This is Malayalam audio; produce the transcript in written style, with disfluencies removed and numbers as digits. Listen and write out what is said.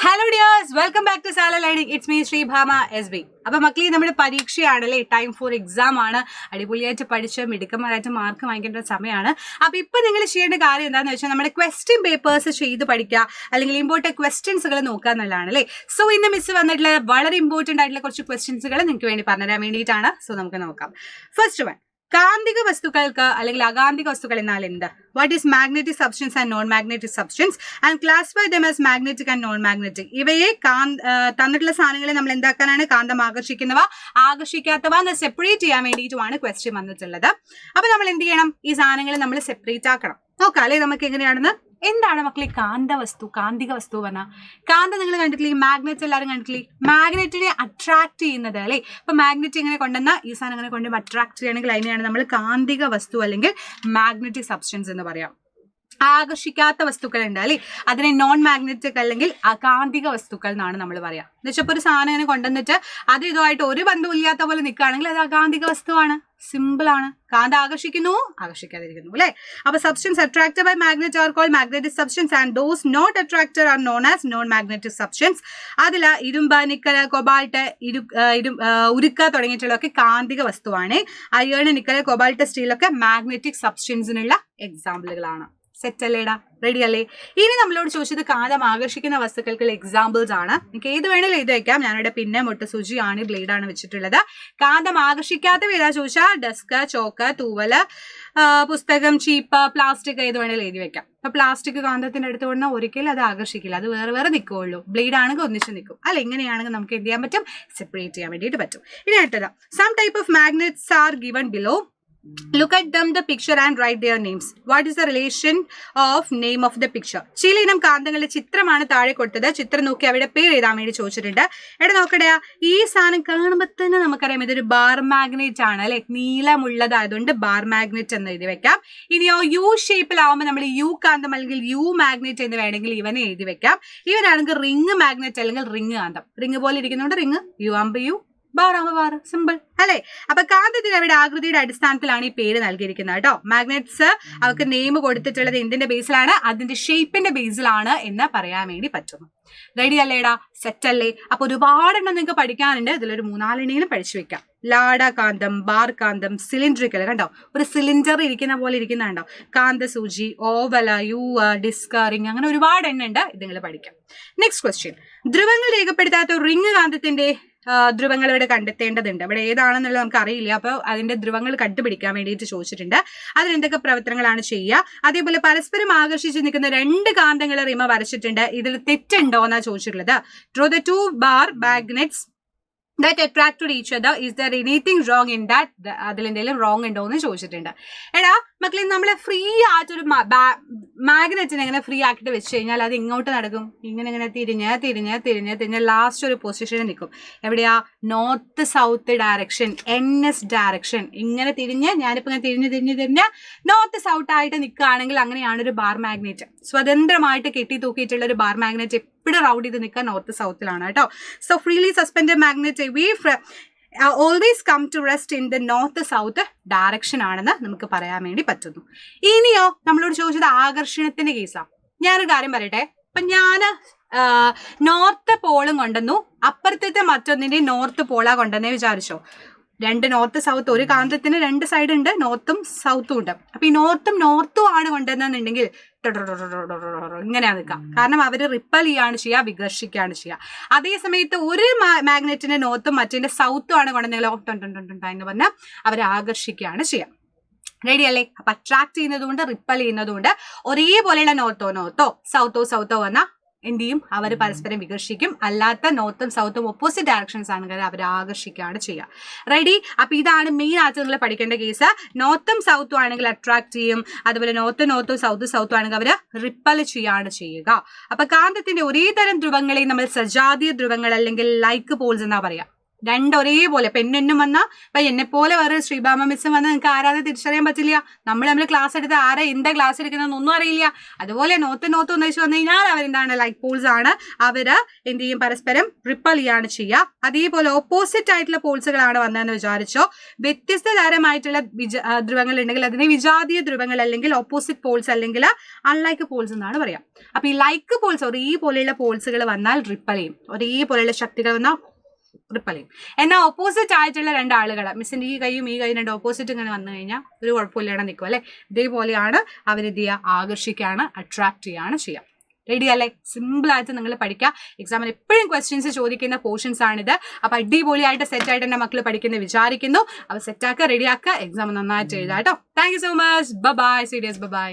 Hello dears, welcome back to Sala Learning. It's me Sri Bhama SB. അപ്പോൾ മക്കളെ നമ്മുടെ പരീക്ഷയാണല്ലേ, ടൈം ഫോർ എക്സാം ആണ്. അടിപൊളിയായിട്ട് പഠിച്ച് മിടുക്കന്മാരായിട്ട് മാർക്ക് വാങ്ങിക്കേണ്ട സമയമാണ്. അപ്പോൾ ഇപ്പോൾ നിങ്ങൾ ചെയ്യേണ്ട കാര്യം എന്താണെന്ന് വെച്ചാൽ നമ്മുടെ ക്വസ്റ്റ്യൻ പേപ്പേഴ്സ് ചെയ്ത് പഠിക്കുക, അല്ലെങ്കിൽ ഇമ്പോർട്ടൻറ്റ് ക്വസ്റ്റ്യൻസുകൾ നോക്കുക എന്നുള്ളതാണ് അല്ലേ. സോ ഇന്ന് മിസ് വന്നിട്ടുള്ള വളരെ ഇമ്പോർട്ടൻ്റ് ആയിട്ടുള്ള കുറച്ച് ക്വസ്റ്റ്യൻസുകൾ നിങ്ങൾക്ക് വേണ്ടി പറഞ്ഞുതരാൻ വേണ്ടിയിട്ടാണ്. സോ നമുക്ക് നോക്കാം. ഫസ്റ്റ് വൺ, കാന്തിക വസ്തുക്കൾക്ക് അല്ലെങ്കിൽ അകാന്തിക വസ്തുക്കൾ എന്നാൽ എന്ത്? What is magnetic substance and non magnetic substance and classify them as magnetic and non magnetic. ഇവയെ തന്നിട്ടുള്ള സാധനങ്ങളെ നമ്മൾ എന്താക്കാനാണ്? കാന്തം ആകർഷിക്കുന്നവ, ആകർഷിക്കാത്തവ എന്ന് സെപ്പറേറ്റ് ചെയ്യാൻ വേണ്ടിയിട്ടുമാണ് ക്വസ്റ്റ്യൻ വന്നിട്ടുള്ളത്. അപ്പൊ നമ്മൾ എന്ത് ചെയ്യണം? ഈ സാധനങ്ങൾ നമ്മൾ സെപ്പറേറ്റ് ആക്കണം. നോക്കാം അല്ലെ നമുക്ക് എങ്ങനെയാണെന്ന്. എന്താണ് മക്കളെ കാന്തവസ്തു, കാന്തിക വസ്തു പറഞ്ഞാൽ? കാന്തം നിങ്ങൾ കണ്ടിട്ടില്ലേ? മാഗ്നറ്റ് എല്ലാവരും കണ്ടിട്ടില്ലേ? മാഗ്നറ്റിനെ അട്രാക്ട് ചെയ്യുന്നത് അല്ലേ. ഇപ്പൊ മാഗ്നറ്റ് ഇങ്ങനെ കൊണ്ടുവന്ന ഈ സാധനം ഇങ്ങനെ കൊണ്ടുവന്ന് അട്രാക്ട് ചെയ്യണമെങ്കിൽ അതിനെയാണ് നമ്മൾ കാന്തിക വസ്തു അല്ലെങ്കിൽ മാഗ്നറ്റിക് സബ്സ്റ്റൻസ് എന്ന് പറയാം. ആകർഷിക്കാത്ത വസ്തുക്കൾ ഉണ്ട് അല്ലെ, അതിനെ നോൺ മാഗ്നറ്റിക് അല്ലെങ്കിൽ അകാന്തിക വസ്തുക്കൾ എന്നാണ് നമ്മൾ പറയാം. എന്ന് വെച്ചാൽ ഒരു സാധനം ഇങ്ങനെ കൊണ്ടുവന്നിട്ട് അത് ഇതുമായിട്ട് ഒരു ബന്ധവും ഇല്ലാത്ത പോലെ നിൽക്കുകയാണെങ്കിൽ അത് അകാന്തിക വസ്തുവാണ്. സിമ്പിൾ ആണ്. കാന്തം ആകർഷിക്കുന്നു, ആകർഷിക്കാതിരിക്കുന്നു അല്ലെ. അപ്പൊ substance attracted by magnet are called magnetic substance and those not attracted are known as non magnetic substance. അതിൽ ഇരുമ്പ്, നിക്കല്, കൊബാൾട്ട്, ഉരുക്ക തുടങ്ങിയിട്ടുള്ളതൊക്കെ കാന്തിക വസ്തുവാണ്. അയേൺ, നിക്കല്, കൊബാൾട്ട്, സ്റ്റീലൊക്കെ മാഗ്നറ്റിക് സബ്സ്റ്റൻസിനുള്ള എക്സാമ്പിളുകളാണ്. സെറ്റ് അല്ലേടാ? റെഡി അല്ലേ? ഇനി നമ്മളോട് ചോദിച്ചത് കാന്തം ആകർഷിക്കുന്ന വസ്തുക്കൾക്കുള്ള എക്സാമ്പിൾസ് ആണ്. നിങ്ങൾക്ക് ഏത് വേണേലും എഴുതി വയ്ക്കാം. ഞാനിവിടെ പിന്നെ മുട്ട സൂചിയാണ്, ബ്ലേഡാണ് വെച്ചിട്ടുള്ളത്. കാന്തം ആകർഷിക്കാത്ത ഏതാ ചോദിച്ചാൽ ഡെസ്ക്, ചോക്ക്, തൂവല്, പുസ്തകം, ചീപ്പ്, പ്ലാസ്റ്റിക് ഏത് വേണേലും എഴുതി വെക്കാം. അപ്പൊ പ്ലാസ്റ്റിക് കാന്തത്തിന്റെ അടുത്ത് കൊണ്ടാൽ ഒരിക്കലും അത് ആകർഷിക്കില്ല, അത് വേറെ വേറെ നിൽക്കുകയുള്ളൂ. ബ്ലേഡ് ആണെങ്കിൽ ഒന്നിച്ച് നിൽക്കും അല്ല. ഇങ്ങനെയാണെങ്കിൽ നമുക്ക് എന്ത് ചെയ്യാൻ പറ്റും? സെപ്പറേറ്റ് ചെയ്യാൻ വേണ്ടിയിട്ട് പറ്റും. ഇനി അടുത്തത്, some type of magnets are given below. Look at them the picture and write their names. What is the relation of name of the picture? ചില ഇനം കാന്തങ്ങളുടെ ചിത്രമാണ് താഴെ കൊടുത്തത്. ചിത്രം നോക്കി അവിടെ പേര് എഴുതാൻ വേണ്ടി ചോദിച്ചിട്ടുണ്ട്. എവിടെ നോക്കടേ, ഈ സാധനം കാണുമ്പോൾ തന്നെ നമുക്കറിയാം ഇതൊരു ബാർ മാഗ്നറ്റ് ആണ് അല്ലെ. നീളമുള്ളതായതുകൊണ്ട് ബാർ മാഗ്നറ്റ് എന്ന് എഴുതി വെക്കാം. ഇനിയോ യു ഷേപ്പിലാവുമ്പോൾ നമ്മൾ യു കാന്തം അല്ലെങ്കിൽ യു മാഗ്നറ്റ് എന്ന് വേണമെങ്കിൽ ഇവനെ എഴുതി വെക്കാം. ഇവനാണെങ്കിൽ റിംഗ് മാഗ്നറ്റ് അല്ലെങ്കിൽ റിംഗ് കാന്തം. റിംഗ് പോലെ ഇരിക്കുന്നുണ്ട് റിംഗ്, യു ആകുമ്പോൾ യു, ബാർ ആകുമ്പോൾ ബാർ. സിമ്പിൾ അല്ലെ. അപ്പൊ കാന്തത്തിന് അവരുടെ ആകൃതിയുടെ അടിസ്ഥാനത്തിലാണ് ഈ പേര് നൽകിയിരിക്കുന്നത് കേട്ടോ. മാഗ്നറ്റ്സ് അവർക്ക് നെയിം കൊടുത്തിട്ടുള്ളത് എന്തിന്റെ ബേസിലാണ്? അതിന്റെ ഷേപ്പിന്റെ ബേസിലാണ് എന്ന് പറയാൻ വേണ്ടി പറ്റുന്നു. റെഡി അല്ലേടാ? സെറ്റ് അല്ലേ? അപ്പൊ ഒരുപാടെണ്ണം നിങ്ങൾക്ക് പഠിക്കാനുണ്ട്. ഇതിലൊരു 4-5 പഠിച്ചു വെക്കാം. ലാഡ കാന്തം, ബാർ കാന്തം, സിലിണ്ടറിക്കൽ കണ്ടോ, ഒരു സിലിണ്ടർ ഇരിക്കുന്ന പോലെ ഇരിക്കുന്നുണ്ടോ. കാന്തസൂചി, ഓവല, യു, ഡിസ്ക്, റിംഗ്, അങ്ങനെ ഒരുപാട് എണ്ണം ഉണ്ട്. ഇത് നിങ്ങൾ പഠിക്കാം. നെക്സ്റ്റ് ക്വസ്റ്റ്യൻ, ധ്രുവങ്ങൾ രേഖപ്പെടുത്താത്ത റിംഗ് കാന്തത്തിന്റെ ധ്രുവങ്ങൾ ഇവിടെ കണ്ടെത്തേണ്ടതുണ്ട്. ഇവിടെ ഏതാണെന്നുള്ളത് നമുക്ക് അറിയില്ല. അപ്പോൾ അതിന്റെ ധ്രുവങ്ങൾ കണ്ടുപിടിക്കാൻ വേണ്ടിയിട്ട് ചോദിച്ചിട്ടുണ്ട്. അതിനെന്തൊക്കെ പ്രവർത്തനങ്ങളാണ് ചെയ്യുക? അതേപോലെ പരസ്പരം ആകർഷിച്ച് നിൽക്കുന്ന 2 കാന്തങ്ങൾ റിമ വരച്ചിട്ടുണ്ട്. ഇതിൽ തെറ്റുണ്ടോ എന്നാണ് ചോദിച്ചിട്ടുള്ളത്. Draw the 2 bar magnets that attracted each other. Is there anything wrong in that? അതിലെന്തെങ്കിലും റോങ് ഉണ്ടോ എന്ന് ചോദിച്ചിട്ടുണ്ട്. എടാ മക്കളെ, നമ്മളെ ഫ്രീ ആയിട്ടൊരു മാഗ്നറ്റിനെ എങ്ങനെ ഫ്രീ ആക്കിയിട്ട് വെച്ച് കഴിഞ്ഞാൽ അത് ഇങ്ങോട്ട് നടക്കും. ഇങ്ങനെ തിരിഞ്ഞ് ലാസ്റ്റ് ഒരു പൊസിഷനിൽ നിൽക്കും. എവിടെയാ? North south direction, NS direction. ഇങ്ങനെ തിരിഞ്ഞ്, ഞാനിപ്പോൾ ഇങ്ങനെ തിരിഞ്ഞ് നോർത്ത് സൗത്ത് ആയിട്ട് നിൽക്കുകയാണെങ്കിൽ അങ്ങനെയാണ് ഒരു ബാർ മാഗ്നറ്റ്. സ്വതന്ത്രമായിട്ട് കെട്ടി തൂക്കിയിട്ടുള്ള ഒരു ബാർ മാഗ്നറ്റ് എപ്പോഴും റൗണ്ട് ചെയ്ത് നിൽക്കുക നോർത്ത് സൗത്തിലാണ് കേട്ടോ. So freely suspended magnet always come to rest in the north south direction ആണെന്ന് നമുക്ക് പറയാൻ വേണ്ടി പറ്റുന്നു. ഇനിയോ നമ്മളോട് ചോദിച്ചത് ആകർഷണത്തിന്റെ കേസാണ്. ഞാനൊരു കാര്യം പറയട്ടെ. ഇപ്പൊ ഞാൻ നോർത്ത് പോളും കൊണ്ടുവന്നു, അപ്പുറത്തെ മറ്റൊന്നിന്റെ നോർത്ത് പോളാ കൊണ്ടുവന്നേ വിചാരിച്ചോ. 2 നോർത്ത് സൗത്ത്, ഒരു കാന്തത്തിന് 2 സൈഡ് ഉണ്ട്, നോർത്തും സൗത്തും ഉണ്ട്. അപ്പൊ ഈ നോർത്തും ആണ് കൊണ്ടുവന്നെന്നുണ്ടെങ്കിൽ ഇങ്ങനെയാ നിൽക്കാം. കാരണം അവർ റിപ്പൽ ചെയ്യാണ് ചെയ്യുക, വികർഷിക്കുകയാണ് ചെയ്യുക. അതേ സമയത്ത് ഒരു മാഗ്നറ്റിന്റെ നോർത്തും മറ്റേ സൗത്തും ആണ് കൊണ്ടുവന്നെങ്കിൽ എന്ന് പറഞ്ഞാൽ അവരെ ആകർഷിക്കുകയാണ് ചെയ്യുക. റെഡി അല്ലേ? അപ്പൊ അട്രാക്ട് ചെയ്യുന്നതുകൊണ്ട് റിപ്പൽ ചെയ്യുന്നതുകൊണ്ട് ഒരേപോലെയുള്ള നോർത്തോ സൗത്തോ വന്ന എന്ത് ചെയ്യും? അവർ പരസ്പരം വികർഷിക്കും. അല്ലാത്ത നോർത്തും സൗത്തും ഓപ്പോസിറ്റ് ഡയറക്ഷൻസ് ആണെങ്കിൽ അവർ ആകർഷിക്കുകയാണ് ചെയ്യുക. റെഡി? അപ്പൊ ഇതാണ് മെയിൻ ആയിട്ട് നിങ്ങൾ പഠിക്കേണ്ട കേസ്. നോർത്തും സൗത്തും ആണെങ്കിൽ അട്രാക്ട് ചെയ്യും, അതുപോലെ നോർത്തും സൗത്തും ആണെങ്കിൽ അവർ റിപ്പൽ ചെയ്യാണ് ചെയ്യുക. അപ്പൊ കാന്തത്തിന്റെ ഒരേ തരം ധ്രുവങ്ങളെ നമ്മൾ സജാതീയ ധ്രുവങ്ങൾ അല്ലെങ്കിൽ ലൈക്ക് പോൾസ് എന്നാ പറയാം. രണ്ട് ഒരേപോലെ പെണ്ണെന്നും വന്നാൽ ഇപ്പൊ എന്നെ പോലെ വേറെ ശ്രീഭാമ മിസ്സും വന്നാൽ നിങ്ങൾക്ക് ആരാതെ തിരിച്ചറിയാൻ പറ്റില്ല. നമ്മൾ ക്ലാസ് എടുത്ത് ആരെ എന്താ ക്ലാസ് എടുക്കുന്നതെന്നൊന്നും അറിയില്ല. അതുപോലെ നോത്ത് എന്ന് വെച്ച് വന്നു കഴിഞ്ഞാൽ അവരെന്താണ് ലൈക്ക് പോൾസ് ആണ്. അവര് എന്ത് ചെയ്യും, പരസ്പരം റിപ്പൽ ചെയ്യാണ് ചെയ്യുക. അതേപോലെ ഓപ്പോസിറ്റ് ആയിട്ടുള്ള പോൾസുകളാണ് വന്നതെന്ന് വിചാരിച്ചോ, വ്യത്യസ്ത തരമായിട്ടുള്ള ധ്രുവങ്ങൾ ഉണ്ടെങ്കിൽ അതിനെ വിജാതീയ ധ്രുവങ്ങൾ അല്ലെങ്കിൽ ഓപ്പോസിറ്റ് പോൾസ് അല്ലെങ്കിൽ അൺലൈക്ക് പോൾസ് എന്നാണ് പറയാം. അപ്പൊ ഈ ലൈക്ക് പോൾസ് ഒരേപോലെയുള്ള പോൾസുകൾ വന്നാൽ റിപ്പൽ ചെയ്യും, ഒരേപോലെയുള്ള ശക്തികൾ വന്നാൽ റിപ്പൽ ചെയ്യും. എന്നാൽ ഓപ്പോസിറ്റ് ആയിട്ടുള്ള രണ്ടാളുകൾ, മിസ്സിന്റെ ഈ കൈയും ഈ കൈയും രണ്ട് ഓപ്പോസിറ്റ് ഇങ്ങനെ വന്നു കഴിഞ്ഞാൽ ഒരു കുഴപ്പമില്ലാതെ നിൽക്കും അല്ലെ. ഇതേപോലെയാണ് അവരെന്ത് ചെയ്യുക, ആകർഷിക്കുകയാണ്, അട്രാക്ട് ചെയ്യുകയാണ് ചെയ്യുക. റെഡി അല്ലേ? സിമ്പിൾ ആയിട്ട് നിങ്ങൾ പഠിക്കുക. എക്സാമിന് എപ്പോഴും ക്വസ്റ്റ്യൻസ് ചോദിക്കുന്ന പോർഷൻസ് ആണിത്. അപ്പൊ അടിപൊളിയായിട്ട് സെറ്റ് ആയിട്ട് എന്റെ മക്കൾ പഠിക്കുന്നത് വിചാരിക്കുന്നു. അപ്പൊ സെറ്റാക്കുക, റെഡിയാക്കുക, എക്സാം നന്നായിട്ട് എഴുതാം കേട്ടോ. Thank you so much. Bye. Serious by.